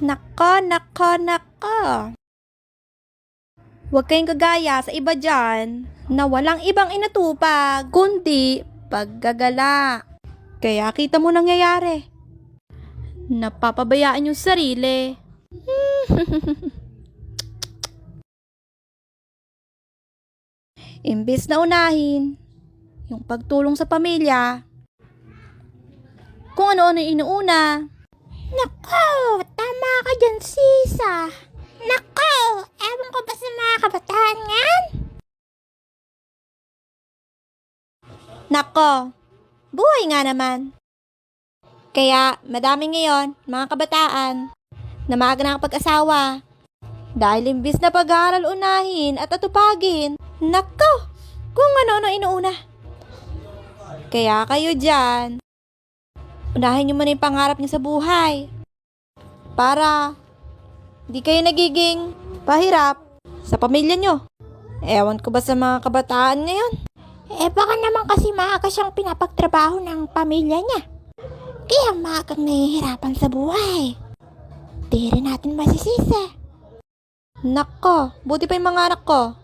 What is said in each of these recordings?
Nako, nako, nako. Huwag kayong kagaya sa iba dyan na walang ibang inatupag kundi paggagala. Kaya kita mo nangyayari. Napapabayaan yung sarili. Imbes na unahin yung pagtulong sa pamilya, kung ano-ano yung inuuna. Nako, tama ka dyan, Sisa. Nako, ewan ko ba sa mga kabataan yan? Nako, buhay nga naman. Kaya madami ngayon, mga kabataan, na maaga nakapag-asawa. Dahil imbis na pag-aaral unahin at atupagin, nako, kung ano-ano inuuna. Kaya kayo dyan, unahin nyo muna yung pangarap niyo sa buhay. Para di kayo nagiging pahirap sa pamilya nyo. Ewan ko ba sa mga kabataan ngayon? Baka naman kasi maaga siyang pinapagtrabaho ng pamilya niya. Kaya maagang nahihirapan sa buhay. Di rin natin masisisi. Nako, buti pa yung mga anak ko.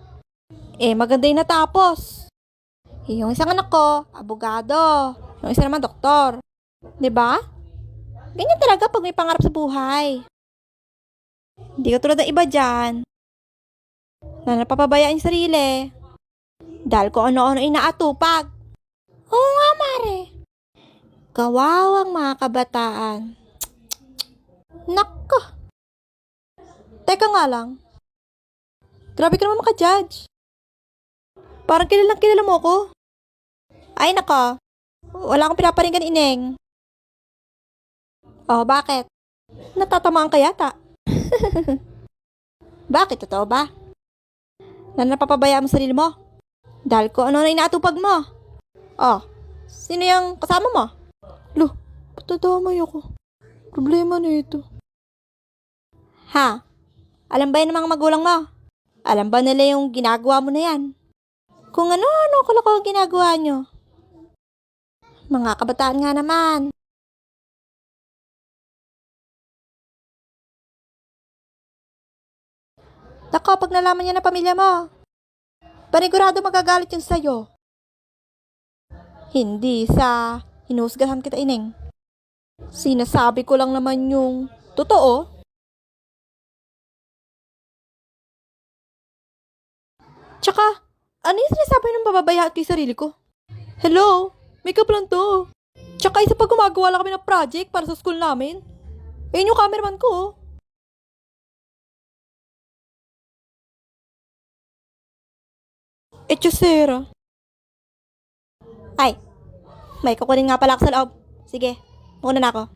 Maganda yung natapos. Yung isang anak ko, abogado. Yung isa naman, doktor. 'Di ba? Ganyan talaga pag may pangarap sa buhay. Hindi ka tulad ng iba dyan na napapabayaan yung sarili dahil kung ano-ano inaatupag. Oo nga, Mare. Kawawang mga kabataan. Nako. Teka nga lang. Grabe ka naman maka-judge. Parang kilalang kilala mo ko. Ay nako. Wala akong pinaparinggan, ineng. Oh, bakit? Natatamaan ka yata. Bakit? Totoo ba? Na napapabayaan mo sarili mo? Dahil ko ano na inaatupag mo. Oh, sino yung kasama mo? Lo, patadamay ako. Problema na ito. Ha? Alam ba yan ng mga magulang mo? Alam ba nila yung ginagawa mo na yan? Kung ano-ano kalokohan ginagawa nyo. Mga kabataan nga naman. Nako, pag nalaman niya na pamilya mo, panigurado magagalit yun sa'yo. Hindi sa hinusgahan kita, ineng. Sinasabi ko lang naman yung totoo. Tsaka, ano yung sinasabi ng bababaya at kay sarili ko? Hello, makeup lang to. Tsaka isa pa gumagawa lang kami ng project para sa school namin. Ayun yung cameraman ko, oh. Etchosera. Ay, may kukunin nga pala ako sa loob. Sige, muna na ako.